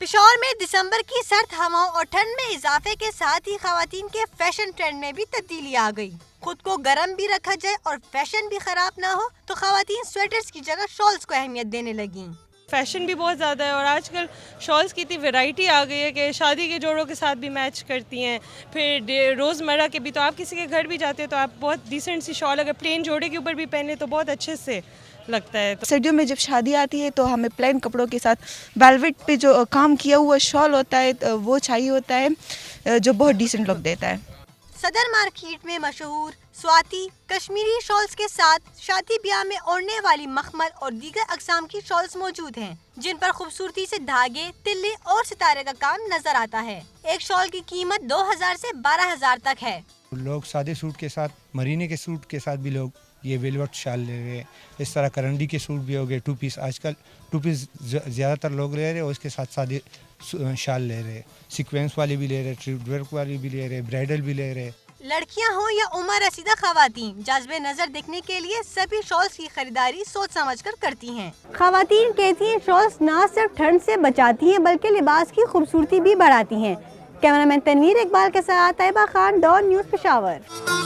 پشاور میں دسمبر کی سرد ہواؤں اور ٹھنڈ میں اضافے کے ساتھ ہی خواتین کے فیشن ٹرینڈ میں بھی تبدیلی آ گئی۔ خود کو گرم بھی رکھا جائے اور فیشن بھی خراب نہ ہو تو خواتین سویٹرز کی جگہ شالز کو اہمیت دینے لگیں۔ فیشن بھی بہت زیادہ ہے اور آج کل شالز کی اتنی ویرائٹی آ گئی ہے کہ شادی کے جوڑوں کے ساتھ بھی میچ کرتی ہیں، پھر روزمرہ کے بھی، تو آپ کسی کے گھر بھی جاتے ہیں تو آپ بہت ڈیسنٹ سی شال اگر پلین جوڑے کے اوپر بھی پہنے تو بہت اچھے سے لگتا ہے۔ سردیوں میں جب شادی آتی ہے تو ہمیں پلین کپڑوں کے ساتھ ویلویٹ پہ جو کام کیا ہوا شال ہوتا ہے وہ چاہیے ہوتا ہے، جو بہت ڈیسنٹ لک دیتا ہے۔ صدر مارکیٹ میں مشہور سواتی کشمیری شالز کے ساتھ شادی بیاہ میں اوڑھنے والی مخمل اور دیگر اقسام کی شالز موجود ہیں، جن پر خوبصورتی سے دھاگے، تلے اور ستارے کا کام نظر آتا ہے۔ ایک شال کی قیمت 2000 سے 12000 تک ہے۔ لوگ سادے سوٹ کے ساتھ، مرینے کے سوٹ کے ساتھ بھی لوگ یہ ویلوٹ شال لے رہے ہیں، اس طرح کرنڈی کے سوٹ بھی ہو گئے، 2 پیس، آج کل 2 پیس زیادہ تر لوگ لے رہے ہیں اور اس کے ساتھ سادے شال لے رہے ہیں، سیکوینس والی بھی لے رہے ہیں، ٹریپ ورک والی بھی لے رہے ہیں، برائڈل بھی لے رہے ہیں۔ لڑکیاں ہوں یا عمر رسیدہ خواتین، جذب نظر دیکھنے کے لیے سبھی شالز کی خریداری سوچ سمجھ کر کرتی ہیں۔ خواتین کہتی ہیں شالز نہ صرف ٹھنڈ سے بچاتی ہیں بلکہ لباس کی خوبصورتی بھی بڑھاتی ہیں۔ کیمرہ مین تنویر اقبال کے ساتھ طیبہ خان، ڈان نیوز، پشاور۔